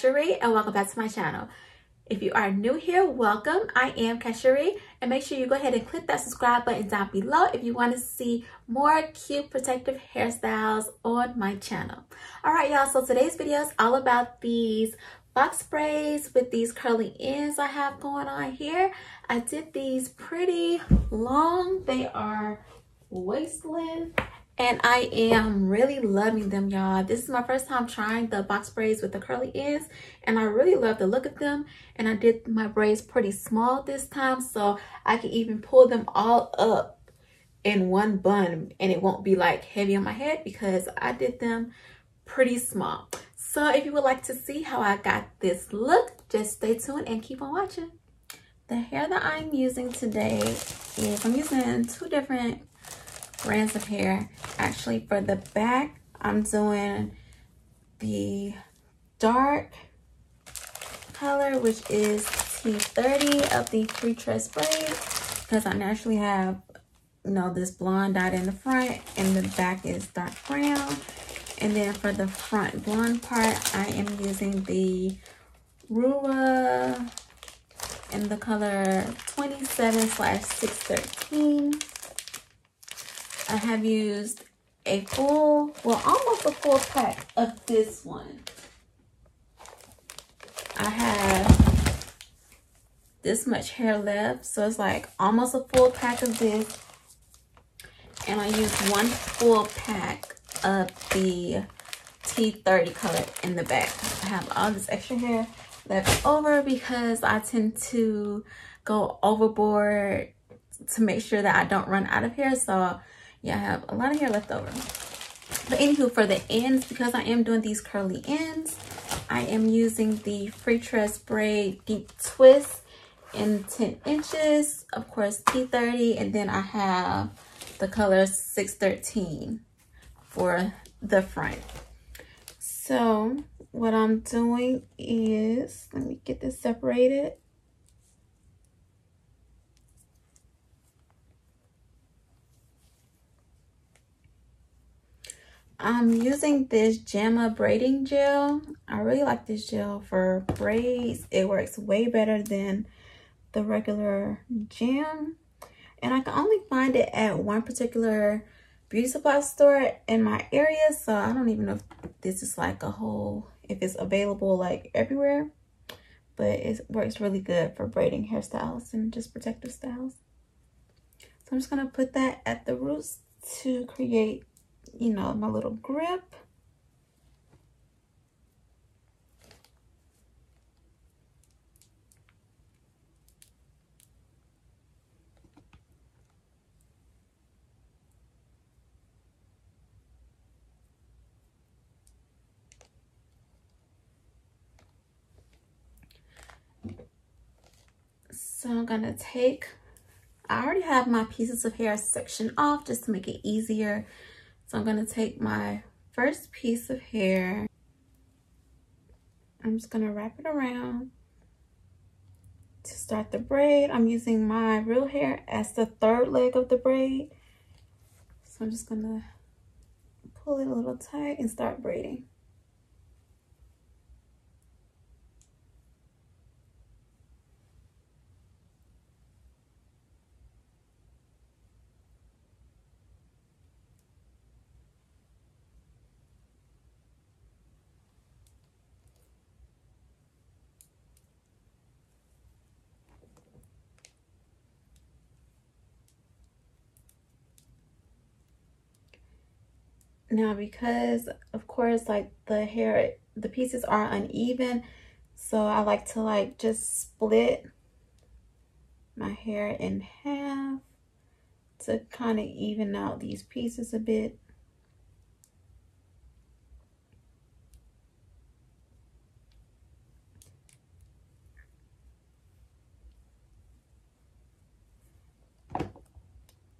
Casharee and welcome back to my channel. If you are new here, welcome. I am Casharee and make sure you go ahead and click that subscribe button down below if you want to see more cute protective hairstyles on my channel. Alright y'all, so today's video is all about these box braids with these curly ends I have going on here. I did these pretty long. They are waist length. And I am really loving them, y'all. This is my first time trying the box braids with the curly ends. And I really love the look of them. And I did my braids pretty small this time. So I can even pull them all up in one bun. And it won't be like heavy on my head because I did them pretty small. So if you would like to see how I got this look, just stay tuned and keep on watching. The hair that I'm using today is, I'm using two different brands of hair. Actually, for the back, I'm doing the dark color, which is T30 of the Freetress braid, because I naturally have, you know, this blonde dot in the front and the back is dark brown. And then for the front blonde part, I am using the Ruwa in the color 27/613. I have used a full, well, almost a full pack of this one. I have this much hair left, so it's like almost a full pack of this. And I used one full pack of the T30 color in the back. I have all this extra hair left over because I tend to go overboard to make sure that I don't run out of hair. So yeah, I have a lot of hair left over. But anywho, for the ends, because I am doing these curly ends, I am using the Freetress braid deep twist in 10 inches, of course T30, and then I have the color 613 for the front. So what I'm doing is, let me get this separated. I'm using this Jama Braiding Gel. I really like this gel for braids. It works way better than the regular jam. And I can only find it at one particular beauty supply store in my area. So I don't even know if this is like a whole, if it's available like everywhere. But it works really good for braiding hairstyles and just protective styles. So I'm just going to put that at the roots to create, you know, my little grip. So I'm gonna take, I already have my pieces of hair sectioned off just to make it easier. So I'm gonna take my first piece of hair. I'm just gonna wrap it around to start the braid. I'm using my real hair as the third leg of the braid. So I'm just gonna pull it a little tight and start braiding. Now, because of course, like the hair, the pieces are uneven, so I like to like just split my hair in half to kind of even out these pieces a bit.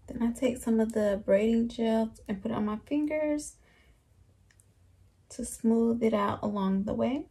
Then I take some of the braiding gel and put it on my fingers to smooth it out along the way.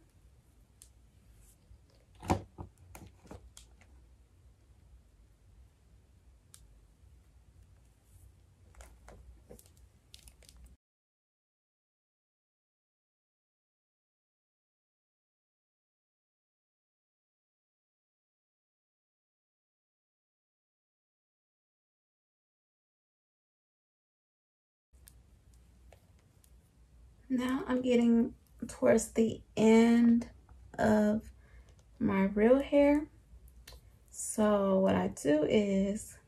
Now I'm getting towards the end of my real hair. So what I do is,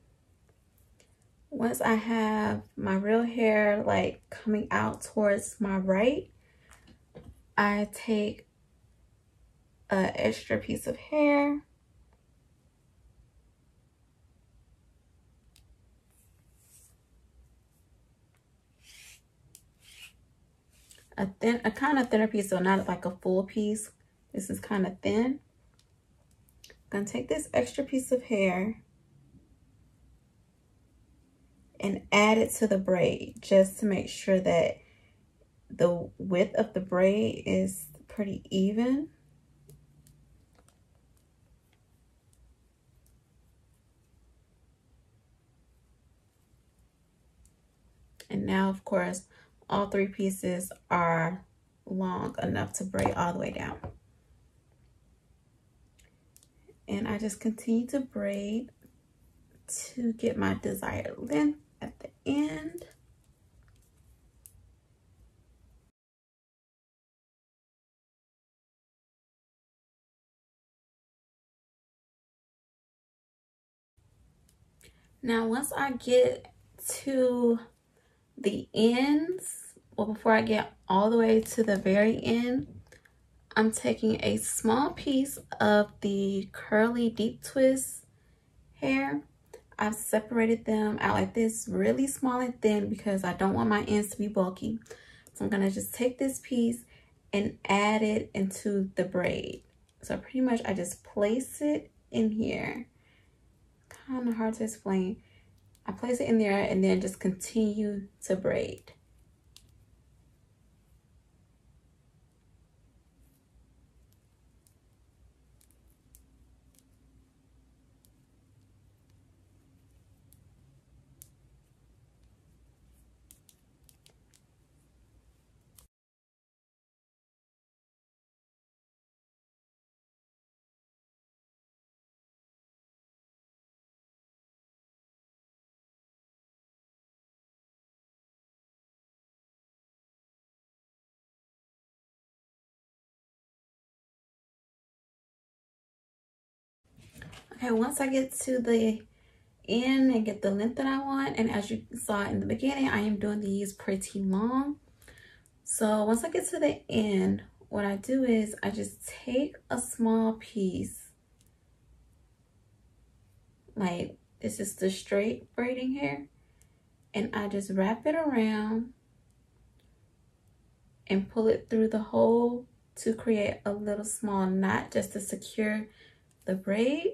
once I have my real hair like coming out towards my right, I take an extra piece of hair a kind of thinner piece, so not like a full piece. This is kind of thin. I'm gonna take this extra piece of hair and add it to the braid just to make sure that the width of the braid is pretty even. And now, of course, all three pieces are long enough to braid all the way down. And I just continue to braid to get my desired length at the end. Now, once I get to the ends, well, before I get all the way to the very end, I'm taking a small piece of the curly deep twist hair. I've separated them out like this, really small and thin, because I don't want my ends to be bulky. So I'm gonna just take this piece and add it into the braid. So pretty much I just place it in here. Kind of hard to explain. I place it in there and then just continue to braid. Okay, once I get to the end and get the length that I want, and as you saw in the beginning, I am doing these pretty long. So once I get to the end, what I do is I just take a small piece, like this is the straight braiding hair, and I just wrap it around and pull it through the hole to create a little small knot just to secure the braid,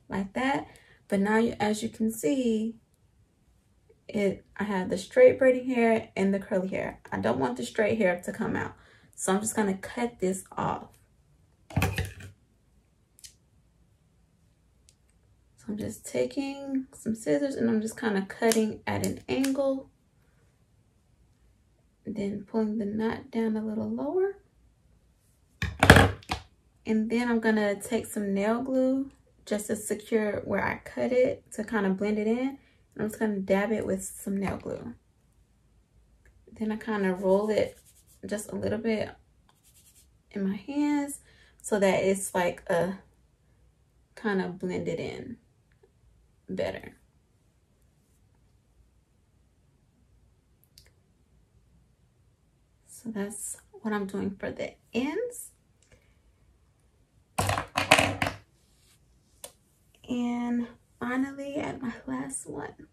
like that. But now, as you can see, I have the straight braiding hair and the curly hair. I don't want the straight hair to come out, so I'm just gonna cut this off. So I'm just taking some scissors and I'm just kind of cutting at an angle, and then pulling the knot down a little lower. And then I'm gonna take some nail glue just to secure where I cut it, to kind of blend it in. I'm just gonna dab it with some nail glue. Then I kind of roll it just a little bit in my hands so that it's like a kind of blended in better. So that's what I'm doing for the ends. And finally, at my last one.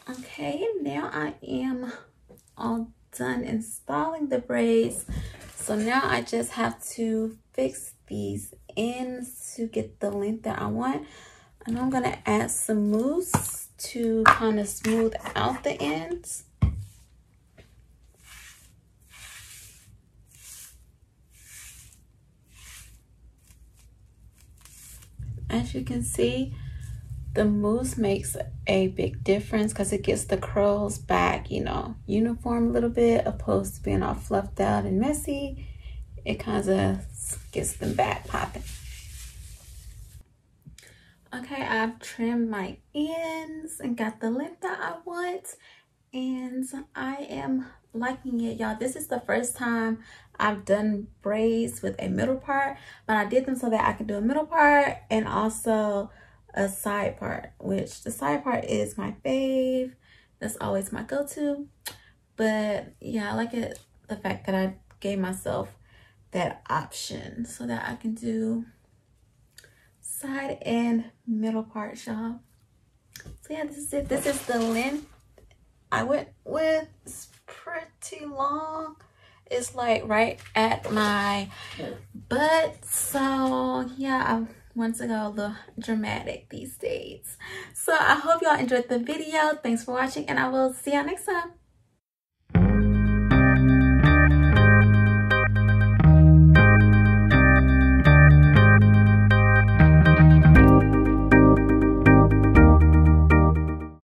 Okay, now I am all done installing the braids. So now I just have to fix these ends to get the length that I want. And I'm gonna add some mousse to kind of smooth out the ends. As you can see, the mousse makes a big difference because it gets the curls back, you know, uniform a little bit, opposed to being all fluffed out and messy. It kind of gets them back popping. Okay, I've trimmed my ends and got the length that I want, and I am liking it, y'all. This is the first time I've done braids with a middle part, but I did them so that I could do a middle part and also a side part, which the side part is my fave. That's always my go-to. But yeah, I like it, the fact that I gave myself that option so that I can do side and middle part, y'all. So yeah, this is it. This is the length I went with. It's pretty long. It's like right at my butt. So yeah, I want to go a little dramatic these days. So I hope y'all enjoyed the video. Thanks for watching, and I will see y'all next time.